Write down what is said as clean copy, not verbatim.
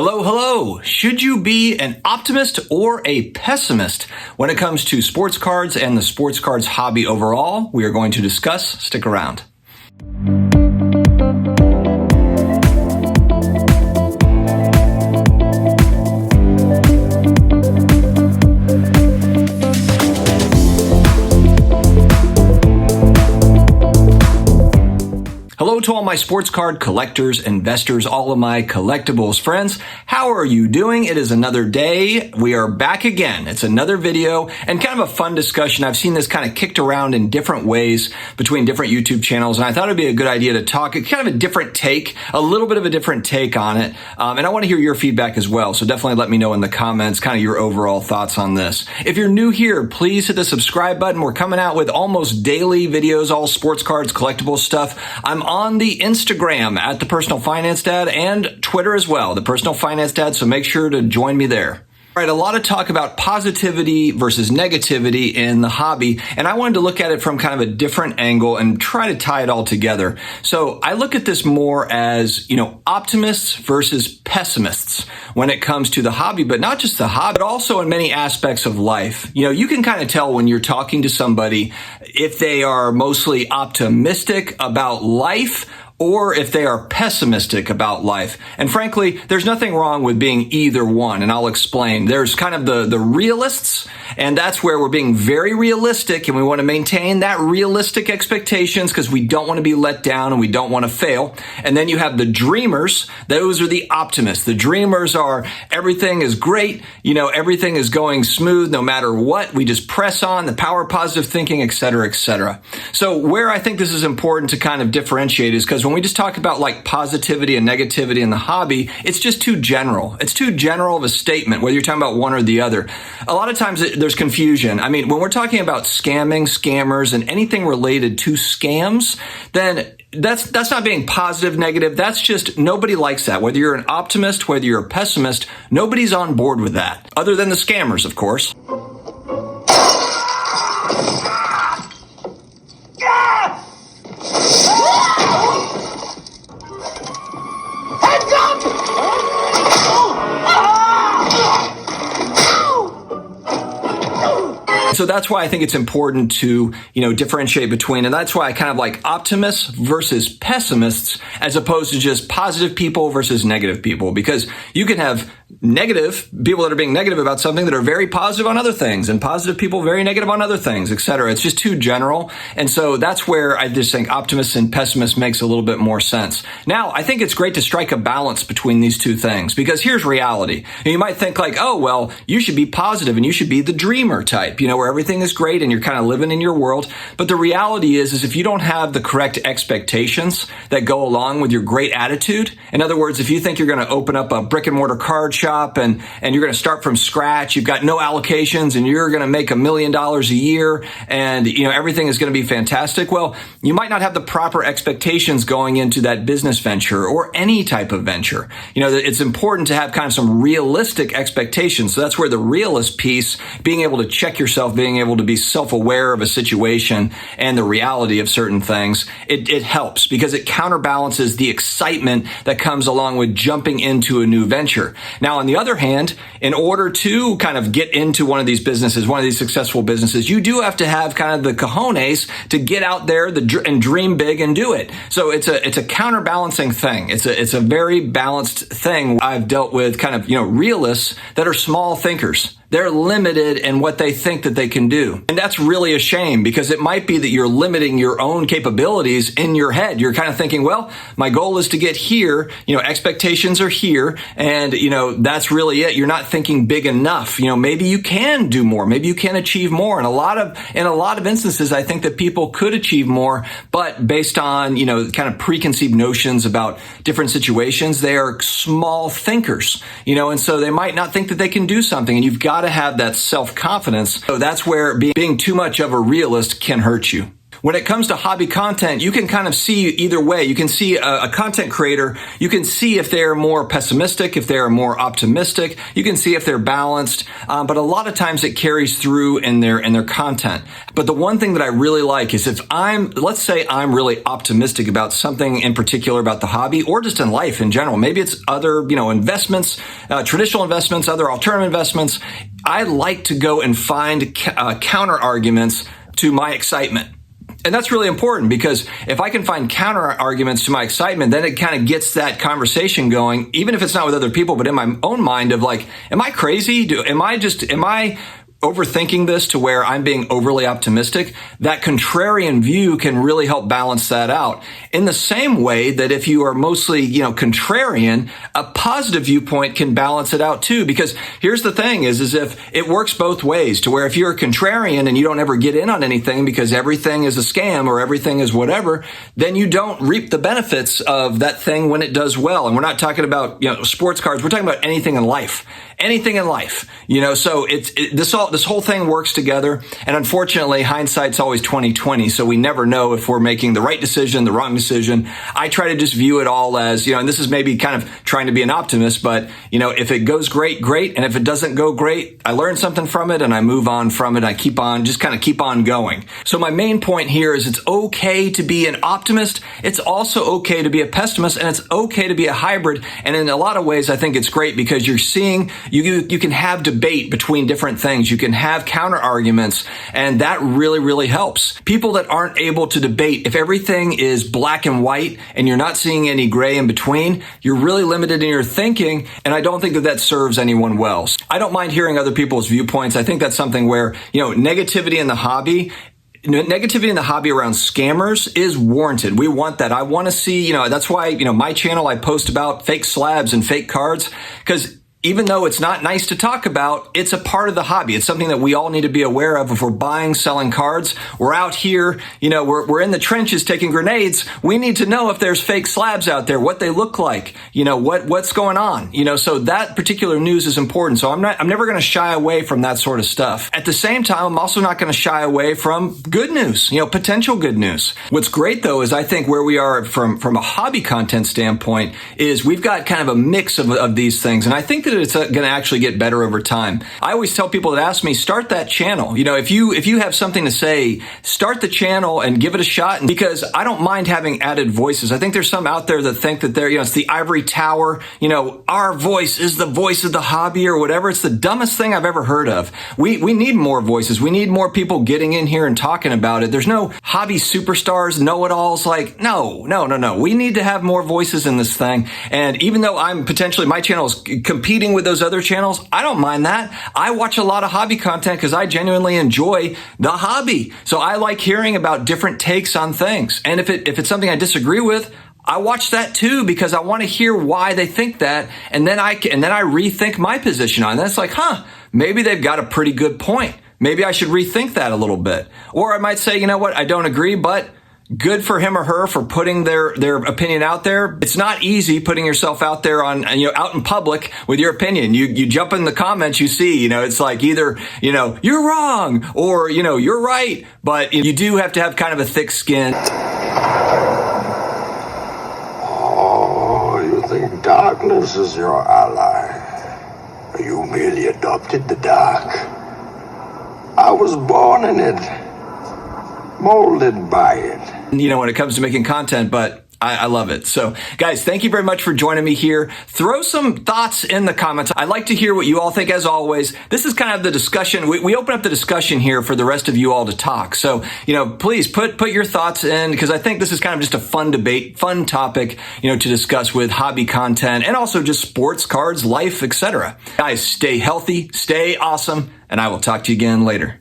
Hello, hello. Should you be an optimist or a pessimist when it comes to sports cards and the sports cards hobby overall? We are going to discuss. Stick around. Hello to all my sports card collectors, investors, all of my collectibles friends. How are you doing? It is another day. We are back again. It's another video and kind of a fun discussion. I've seen this kind of kicked around in different ways between different YouTube channels, and I thought it'd be a good idea to talk. It's kind of a different take, a little bit of a different take on it. And I want to hear your feedback as well. So definitely let me know in the comments kind of your overall thoughts on this. If you're new here, please hit the subscribe button. We're coming out with almost daily videos, all sports cards, collectible stuff. I'm on the Instagram at thepersonalfinancedad and Twitter as well, thepersonalfinancedad. So make sure to join me there. All right, a lot of talk about positivity versus negativity in the hobby, and I wanted to look at it from kind of a different angle and try to tie it all together. So I look at this more as, optimists versus pessimists when it comes to the hobby, but not just the hobby, but also in many aspects of life. You can kind of tell when you're talking to somebody if they are mostly optimistic about life or if they are pessimistic about life. And frankly, there's nothing wrong with being either one, and I'll explain. There's kind of the realists, and that's where we're being very realistic, and we want to maintain that realistic expectations because we don't want to be let down and we don't want to fail. And then you have the dreamers. Those are the optimists. The dreamers are everything is great, everything is going smooth no matter what. We just press on, the power of positive thinking, et cetera, et cetera. So where I think this is important to kind of differentiate is because when we just talk about like positivity and negativity in the hobby, it's just too general. It's too general of a statement, whether you're talking about one or the other. A lot of times there's confusion. I mean, when we're talking about scamming, scammers, and anything related to scams, then that's not being positive, negative. That's just nobody likes that. Whether you're an optimist, whether you're a pessimist, nobody's on board with that. Other than the scammers, of course. So that's why I think it's important to, differentiate between, and that's why I kind of like optimists versus pessimists as opposed to just positive people versus negative people, because you can have negative people that are being negative about something that are very positive on other things, and positive people very negative on other things, etc. It's just too general. And so that's where I just think optimists and pessimists makes a little bit more sense. Now, I think it's great to strike a balance between these two things, because here's reality. You might think like, oh, well, you should be positive and you should be the dreamer type, where everything is great and you're kind of living in your world. But the reality is if you don't have the correct expectations that go along with your great attitude, in other words, if you think you're going to open up a brick and mortar card shop and you're going to start from scratch, you've got no allocations and you're going to make $1 million a year and, everything is going to be fantastic. Well, you might not have the proper expectations going into that business venture or any type of venture. It's important to have kind of some realistic expectations. So that's where the realist piece, being able to check yourself, being able to be self-aware of a situation and the reality of certain things, it helps because it counterbalances the excitement that comes along with jumping into a new venture. Now, on the other hand, in order to kind of get into one of these businesses, one of these successful businesses, you do have to have kind of the cojones to get out there and dream big and do it. So it's a counterbalancing thing. It's a very balanced thing. I've dealt with kind of, realists that are small thinkers. They're limited in what they think that they can do. And that's really a shame because it might be that you're limiting your own capabilities in your head. You're kind of thinking, well, my goal is to get here, expectations are here, and, that's really it. You're not thinking big enough. Maybe you can do more. Maybe you can achieve more. And in a lot of instances, I think that people could achieve more, but based on, kind of preconceived notions about different situations, they are small thinkers, and so they might not think that they can do something. And you've got to have that self-confidence. So that's where being too much of a realist can hurt you. when it comes to hobby content, you can kind of see either way. You can see a content creator, you can see if they're more pessimistic, if they're more optimistic, you can see if they're balanced, but a lot of times it carries through in their content. But the one thing that I really like is if let's say I'm really optimistic about something in particular about the hobby or just in life in general, maybe it's other, investments, traditional investments, other alternative investments, I like to go and find counter arguments to my excitement. And that's really important because if I can find counter arguments to my excitement, then it kind of gets that conversation going, even if it's not with other people, but in my own mind of like, am I crazy? Am I overthinking this to where I'm being overly optimistic? That contrarian view can really help balance that out. In the same way that if you are mostly, contrarian, a positive viewpoint can balance it out too. Because here's the thing is if it works both ways to where if you're a contrarian and you don't ever get in on anything because everything is a scam or everything is whatever, then you don't reap the benefits of that thing when it does well. And we're not talking about, sports cards. We're talking about anything in life. Anything in life, so this whole thing works together. And unfortunately, hindsight's always 20/20. So we never know if we're making the right decision, the wrong decision. I try to just view it all as, and this is maybe kind of trying to be an optimist, but if it goes great, great. And if it doesn't go great, I learn something from it and I move on from it. I keep on going. So my main point here is it's okay to be an optimist. It's also okay to be a pessimist, and it's okay to be a hybrid. And in a lot of ways, I think it's great because you're seeing you can have debate between different things. You can have counter arguments, and that really, really helps. People that aren't able to debate, if everything is black and white and you're not seeing any gray in between, you're really limited in your thinking, and I don't think that serves anyone well. I don't mind hearing other people's viewpoints. I think that's something where, negativity in the hobby around scammers is warranted. We want that. I want to see, that's why, my channel, I post about fake slabs and fake cards, because even though it's not nice to talk about, it's a part of the hobby. It's something that we all need to be aware of. If we're buying, selling cards, we're out here, we're in the trenches taking grenades. We need to know if there's fake slabs out there, what they look like, what's going on, so that particular news is important. So I'm never going to shy away from that sort of stuff. At the same time, I'm also not going to shy away from good news, potential good news. What's great though is I think where we are from a hobby content standpoint is we've got kind of a mix of these things. And I think that it's going to actually get better over time. I always tell people that ask me, start that channel. If you have something to say, start the channel and give it a shot. Because I don't mind having added voices. I think there's some out there that think that it's the ivory tower. Our voice is the voice of the hobby or whatever. It's the dumbest thing I've ever heard of. We need more voices. We need more people getting in here and talking about it. There's no hobby superstars, know-it-alls. Like, no. We need to have more voices in this thing. And even though my channel is competing with those other channels, I don't mind that. I watch a lot of hobby content because I genuinely enjoy the hobby. So I like hearing about different takes on things. And if it's something I disagree with, I watch that too because I want to hear why they think that, and then I rethink my position on it. That's like, maybe they've got a pretty good point. Maybe I should rethink that a little bit. Or I might say, you know what, I don't agree, but good for him or her for putting their opinion out there. It's not easy putting yourself out there out in public with your opinion. You jump in the comments, you see, it's like either, you're wrong or, you're right. But you do have to have kind of a thick skin. Oh, you think darkness is your ally? You merely adopted the dark. I was born in it, molded by it. When it comes to making content, but I love it. So guys, thank you very much for joining me here. Throw some thoughts in the comments. I'd like to hear what you all think. As always, this is kind of the discussion. We open up the discussion here for the rest of you all to talk. So, please put your thoughts in, because I think this is kind of just a fun debate, fun topic, to discuss with hobby content and also just sports cards, life, etc. Guys, stay healthy, stay awesome, and I will talk to you again later.